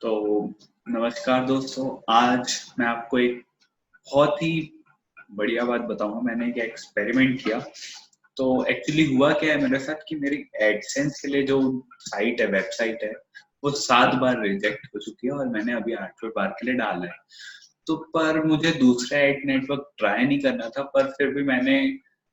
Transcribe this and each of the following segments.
तो नमस्कार दोस्तों, आज मैं आपको एक बहुत ही बढ़िया बात बताऊंगा। मैंने एक एक्सपेरिमेंट किया। तो एक्चुअली हुआ क्या है मेरे साथ कि मेरी एडसेंस के लिए जो साइट है, वेबसाइट है, वो 7 बार रिजेक्ट हो चुकी है और मैंने अभी 8वें बार के लिए डाला है। तो पर मुझे दूसरा एड नेटवर्क ट्राई नहीं करना था, पर फिर भी मैंने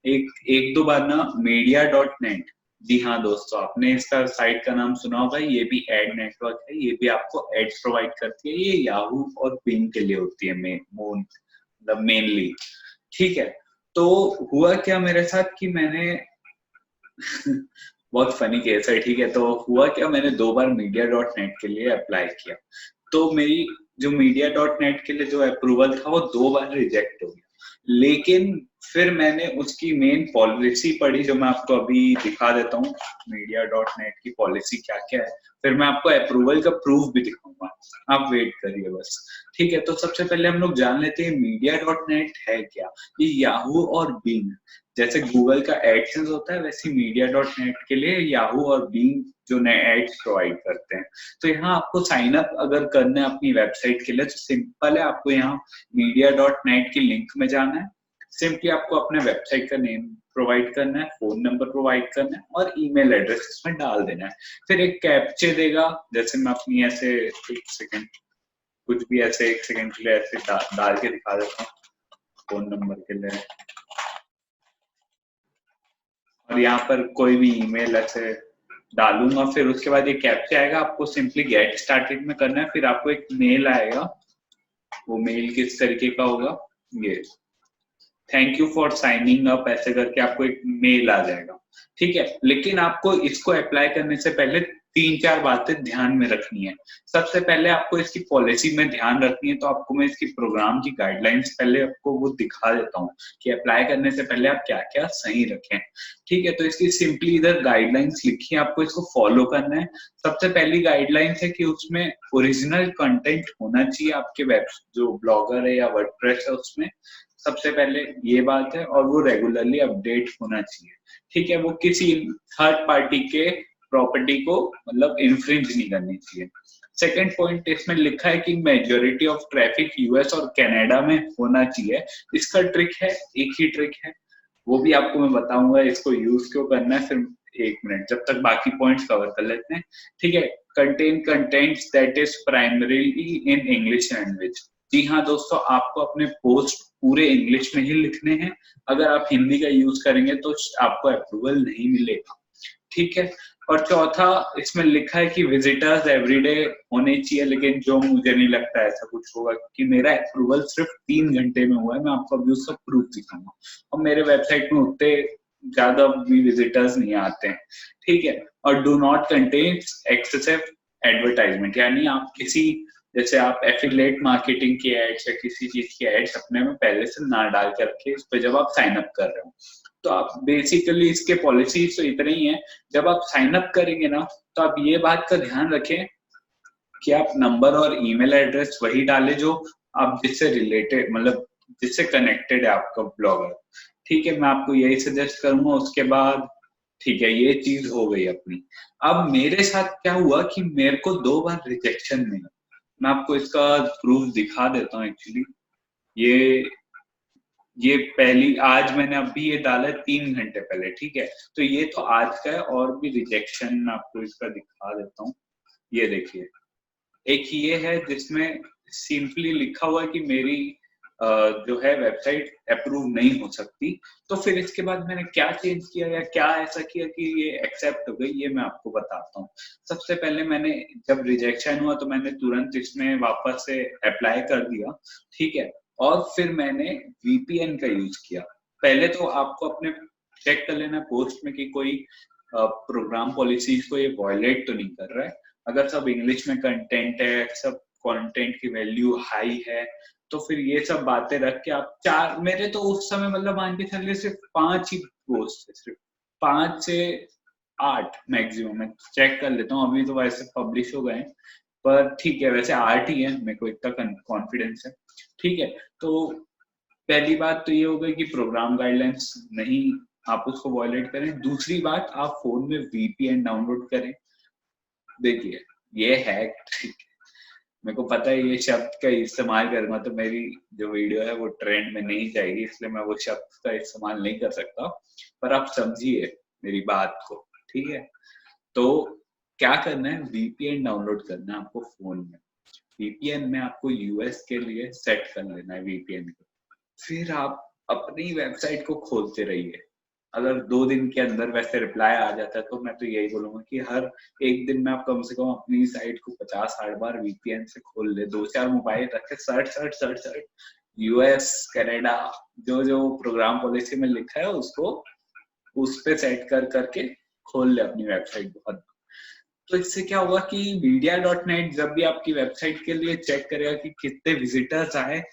एक एक दो बार ना मीडिया.नेट, जी हाँ दोस्तों, आपने इसका साइट का नाम सुना होगा। ये भी एड नेटवर्क है, ये भी आपको एड्स प्रोवाइड करती है। ये याहू और बिंग के लिए होती है, मतलब मेनली। ठीक है। तो हुआ क्या मेरे साथ कि मैंने बहुत फनी केस है। ठीक है, तो हुआ क्या, मैंने 2 बार मीडिया.नेट के लिए अप्लाई किया। तो मेरी जो मीडिया.नेट के लिए जो अप्रूवल था वो 2 बार रिजेक्ट हो गया। लेकिन फिर मैंने उसकी मेन पॉलिसी पढ़ी, जो मैं आपको अभी दिखा देता हूँ। मीडिया.नेट की पॉलिसी क्या क्या है, फिर मैं आपको अप्रूवल का प्रूफ भी दिखाऊंगा। आप वेट करिए बस। ठीक है, तो सबसे पहले हम लोग जान लेते हैं मीडिया.नेट है क्या। ये याहू और बिंग, जैसे गूगल का एडसेंस होता है, वैसे मीडिया.नेट के लिए याहू और बिंग जो नए एड्स प्रोवाइड करते हैं। तो यहाँ आपको साइन अप अगर करना है अपनी वेबसाइट के लिए, तो सिंपल है, आपको यहाँ मीडिया.नेट की लिंक में जाना है। सिंपली आपको अपने वेबसाइट का नेम प्रोवाइड करना है, फोन नंबर प्रोवाइड करना है और ईमेल एड्रेस इसमें डाल देना है। फिर एक कैप्चे देगा, जैसे मैं अपनी ऐसे एक सेकंड, कुछ भी ऐसे 1 सेकंड के लिए ऐसे डाल के दिखा देता हूँ फोन नंबर के लिए। और यहाँ पर कोई भी ईमेल ऐसे डालूंगा। फिर उसके बाद ये कैप्चा आएगा, आपको सिंपली गेट स्टार्टेड में करना है। फिर आपको एक मेल आएगा, वो मेल किस तरीके का होगा, ये thank you for signing up, ऐसे करके आपको एक मेल आ जाएगा। ठीक है, लेकिन आपको इसको अप्लाई करने से पहले 3-4 बातें ध्यान में रखनी है। सबसे पहले आपको इसकी पॉलिसी में ध्यान रखनी है। तो आपको मैं इसकी प्रोग्राम की गाइडलाइंस पहले आपको वो दिखा देता हूँ कि अप्लाई करने से पहले आप क्या क्या सही रखें। ठीक है, तो इसकी सिंपली इधर गाइडलाइंस लिखी है, आपको इसको फॉलो करना है। सबसे पहली गाइडलाइंस है कि उसमें ओरिजिनल कंटेंट होना चाहिए आपके वेब, जो ब्लॉगर है या वर्डप्रेस है उसमें। सबसे पहले ये बात है, और वो रेगुलरली अपडेट होना चाहिए। ठीक है, वो किसी थर्ड पार्टी के प्रॉपर्टी को मतलब इन्फ्रिंज नहीं करनी चाहिए। सेकेंड पॉइंट इसमें लिखा है कि मेजोरिटी ऑफ ट्रैफिक यूएस और कनाडा में होना चाहिए। इसका ट्रिक है, एक ही ट्रिक है, वो भी आपको मैं बताऊंगा इसको यूज क्यों करना है। फिर 1 मिनट, जब तक बाकी पॉइंट्स कवर कर लेते हैं। ठीक है, contain contents that is primarily in English language. जी हाँ दोस्तों, आपको अपने पोस्ट पूरे इंग्लिश में ही लिखने हैं। अगर आप हिंदी का यूज करेंगे तो आपको अप्रूवल नहीं मिलेगा। ठीक है, और चौथा इसमें लिखा है कि विजिटर्स एवरीडे होने चाहिए, लेकिन जो मुझे नहीं लगता ऐसा कुछ होगा, क्योंकि मेरा अप्रूवल सिर्फ 3 घंटे में हुआ है। मैं आपको अभी उसका प्रूफ दिखाऊंगा, और मेरे वेबसाइट में उतने ज्यादा भी विजिटर्स नहीं आते हैं। ठीक है, और do not contain excessive advertisement, यानी आप किसी, जैसे आप एफिलिएट मार्केटिंग की एड्स या किसी चीज की एड्स अपने में पहले से ना डाल के रखे इस पे, जब आप साइन अप कर रहे हो। तो आप बेसिकली इसके पॉलिसीज तो इतने ही है। जब आप साइन अप करेंगे ना, तो आप ये बात का ध्यान रखें कि आप नंबर और ईमेल एड्रेस वही डालें जो आप जिससे रिलेटेड, मतलब जिससे कनेक्टेड है आपका ब्लॉगर। ठीक है, मैं आपको यही सजेस्ट करूंगा। उसके बाद ठीक है, ये चीज हो गई अपनी। अब मेरे साथ क्या हुआ कि मेरे को 2 बार रिजेक्शन मिला। मैं आपको इसका प्रूफ दिखा देता हूँ एक्चुअली। ये ये पहली, आज मैंने अभी ये डाला है 3 घंटे पहले। ठीक है, तो ये तो आज का है, और भी रिजेक्शन आपको इसका दिखा देता हूँ। ये देखिए, एक ये है जिसमें सिंपली लिखा हुआ है कि मेरी जो है वेबसाइट अप्रूव नहीं हो सकती। तो फिर इसके बाद मैंने क्या चेंज किया या क्या ऐसा किया कि ये एक्सेप्ट हो गई, ये मैं आपको बताता हूँ। सबसे पहले मैंने, जब रिजेक्शन हुआ तो मैंने तुरंत इसमें वापस से अप्लाई कर दिया। ठीक है, और फिर मैंने वीपीएन का यूज किया। पहले तो आपको अपने चेक कर लेना पोस्ट में कि कोई प्रोग्राम पॉलिसीज को ये वॉयलेट तो नहीं कर रहा है। अगर सब इंग्लिश में कंटेंट है, सब कंटेंट की वैल्यू हाई है, तो फिर ये सब बातें रख के आप चार, मेरे तो उस समय मतलब मान के चलिए सिर्फ 5 ही पोस्ट है, सिर्फ 5 से 8 मैक्सिमम। मैं चेक कर लेता हूँ, अभी तो वैसे पब्लिश हो गए, पर ठीक है, वैसे 8 ही है, मेरे को इतना कॉन्फिडेंस है। ठीक है, तो पहली बात तो ये हो गई कि प्रोग्राम गाइडलाइंस नहीं आप उसको वॉयलेट करें। दूसरी बात, आप फोन में वीपीएन डाउनलोड करें। देखिए, ये है, मेरे को पता है ये शब्द का इस्तेमाल करूंगा तो मेरी जो वीडियो है वो ट्रेंड में नहीं जाएगी, इसलिए मैं वो शब्द का इस्तेमाल नहीं कर सकता, पर आप समझिए मेरी बात को, ठीक है। तो क्या करना है, वीपीएन डाउनलोड करना है आपको फोन में। वीपीएन में आपको यूएस के लिए सेट कर लेना है वीपीएन को। फिर आप अपनी वेबसाइट को खोलते रहिए। अगर 2 दिन के अंदर वैसे रिप्लाई आ जाता है तो मैं तो यही बोलूंगा कि हर एक दिन में आप कम से कम अपनी साइट को 50-60 बार वीपीएन से खोल ले, 2-4 मोबाइल रखे, search search search search, US Canada जो जो प्रोग्राम पॉलिसी में लिखा है उसको उस पे सेट कर करके खोल ले अपनी वेबसाइट बहुत। तो इससे क्या होगा कि media.net जब भी आपकी वेबसाइट के लिए चेक करेगा कि कितने विजिटर्स आए,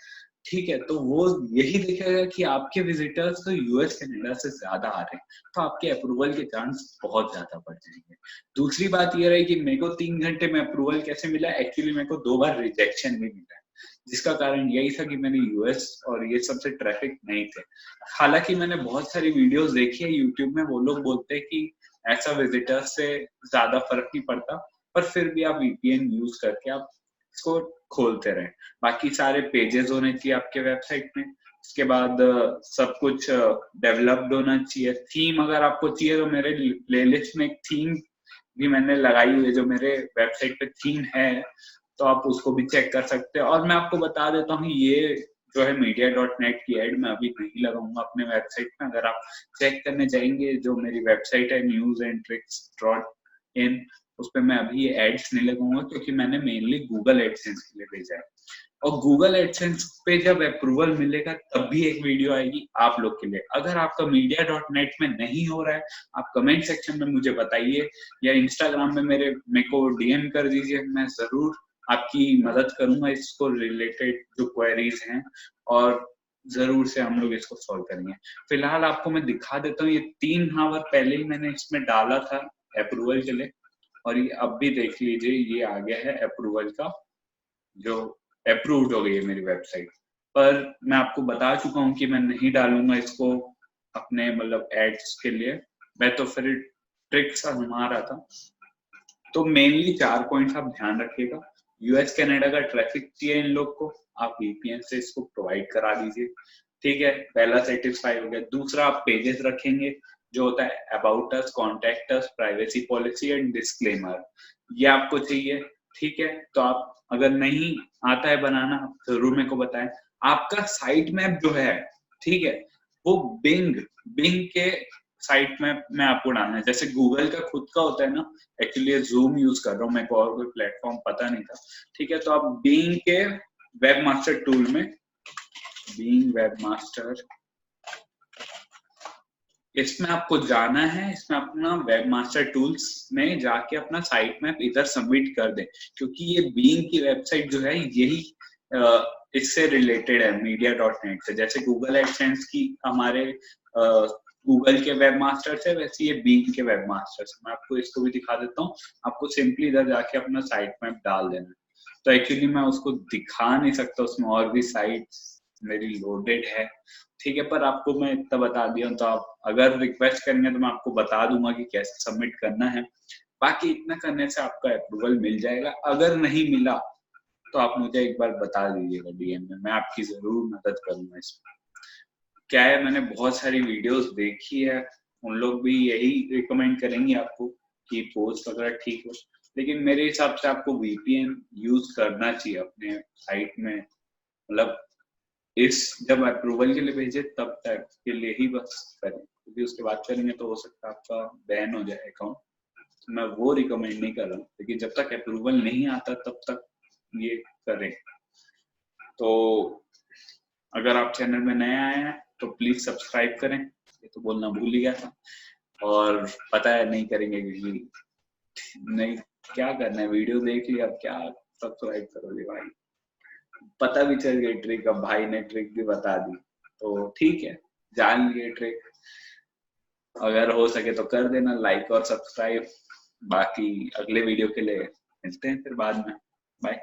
ठीक है, तो वो यही देखेगा कि आपके विजिटर्स तो यूएस कनाडा से ज्यादा आ रहे हैं, तो आपके अप्रूवल के चांस बहुत ज्यादा बढ़ जाएंगे। दूसरी बात ये रही कि मेरे को 3 घंटे में अप्रूवल कैसे मिला, एक्चुअली मेरे को 2 बार रिजेक्शन भी मिला है, जिसका कारण यही था कि मैंने यूएस और ये सबसे ट्रैफिक नहीं थे। हालांकि मैंने बहुत सारी वीडियोस देखी है यूट्यूब में, वो लोग बोलते हैं कि ऐसा विजिटर्स से ज्यादा फर्क नहीं पड़ता, पर फिर भी आप वीपीएन यूज करके आप इसको खोलते रहे। बाकी सारे पेजेस होने चाहिए आपके वेबसाइट में, उसके बाद सब कुछ डेवलप्ड होना चाहिए। थीम अगर आपको चाहिए तो मेरे प्लेलिस्ट में एक थीम भी मैंने लगाई हुई है, जो मेरे वेबसाइट पे थीम है, तो आप उसको भी चेक कर सकते हैं। और मैं आपको बता देता हूँ, ये जो है media.net की एड मैं अभी नहीं लगाऊंगा अपने वेबसाइट में। अगर आप चेक करने जाएंगे, जो मेरी वेबसाइट है newsandtricks.in, उस पर मैं अभी ये एड्स नहीं लगाऊंगा, क्योंकि मैंने मेनली गूगल एडसेंस के लिए भेजा है। और गूगल एडसेंस पे जब अप्रूवल मिलेगा तब भी एक वीडियो आएगी आप लोग के लिए। अगर आपका media.net में नहीं हो रहा है, आप कमेंट सेक्शन में मुझे बताइए, या इंस्टाग्राम में मेरे को डीएम कर दीजिए, मैं जरूर आपकी मदद करूंगा इसको रिलेटेड जो क्वेरीज हैं, और जरूर से हम लोग इसको सॉल्व करेंगे। फिलहाल आपको मैं दिखा देता हूँ, ये 3 आवर पहले ही मैंने इसमें डाला था अप्रूवल के लिए, और ये अब भी देख लीजिए ये आ गया है अप्रूवल का, जो अप्रूव्ड हो गई है मेरी वेबसाइट। पर मैं आपको बता चुका हूँ कि मैं नहीं डालूंगा इसको अपने मतलब एड्स के लिए, मैं तो फिर ट्रिक्स आजमा रहा था। तो मेनली 4 पॉइंट्स आप ध्यान रखिएगा। यूएस कनाडा का ट्रैफिक चाहिए इन लोग को, आप वीपीएन से इसको प्रोवाइड करा दीजिए, ठीक है, पहला सेटिस्फाई हो गया। दूसरा, आप पेजेस रखेंगे जो होता है about us, contact us, privacy policy and disclaimer, ये आपको चाहिए, ठीक है। तो आप अगर नहीं आता है बनाना, जरूर मेरे को बताएं। आपका साइट मैप जो है, ठीक है, वो बिंग बिंग के साइट मैप में आपको डालना है। जैसे गूगल का खुद का होता है ना, एक्चुअली जूम यूज कर रहा हूँ, मेरे को और कोई प्लेटफॉर्म पता नहीं था, ठीक है। तो आप बीइंग के वेबमास्टर टूल में, बीइंग वेबमास्टर, इसमें आपको जाना है, इसमें अपना वेबमास्टर टूल्स में जाके अपना साइट मैप इधर सबमिट कर दें, क्योंकि ये बीइंग की वेबसाइट जो है यही इससे रिलेटेड है media.net से। जैसे गूगल एडसेंस की हमारे गूगल के वेबमास्टर से, वैसे ये बीइंग के वेबमास्टर से। मैं आपको इसको भी दिखा देता हूँ, आपको सिंपली इधर जाके अपना साइट मैप डाल देना है। तो एक्चुअली मैं उसको दिखा नहीं सकता, उसमें और भी साइट्स मेरी लोडेड है, ठीक है, पर आपको मैं इतना बता दिया हूँ, तो आप अगर रिक्वेस्ट करेंगे तो मैं आपको बता दूंगा कि कैसे सबमिट करना है। बाकी इतना करने से आपका अप्रूवल मिल जाएगा। अगर नहीं मिला तो आप मुझे एक बार बता दीजिएगा डीएम में, मैं आपकी जरूर मदद करूंगा इसमें। क्या है, मैंने बहुत सारी वीडियोस देखी है, उन लोग भी यही रिकमेंड करेंगे आपको कि पोस्ट वगैरह ठीक हो, लेकिन मेरे हिसाब से आपको वीपीएन यूज करना चाहिए अपने साइट में। मतलब इस जब अप्रूवल के लिए भेजे तब तक के लिए ही बस करें, क्योंकि उसके बाद करेंगे तो हो सकता है आपका बैन हो जाए अकाउंट, तो मैं वो रिकमेंड नहीं कर रहा हूँ। लेकिन जब तक अप्रूवल नहीं आता तब तक ये करें। तो अगर आप चैनल में नए आए हैं तो प्लीज सब्सक्राइब करें, ये तो बोलना भूल ही गया था। और पता है नहीं करेंगे क्योंकि नहीं, क्या करना है, वीडियो देख लिया, अब क्या सब्सक्राइब करोगे भाई। पता भी चल गई ट्रिक, अब भाई ने ट्रिक भी बता दी, तो ठीक है, जान लिए ट्रिक। अगर हो सके तो कर देना लाइक और सब्सक्राइब। बाकी अगले वीडियो के लिए मिलते हैं फिर बाद में, बाय।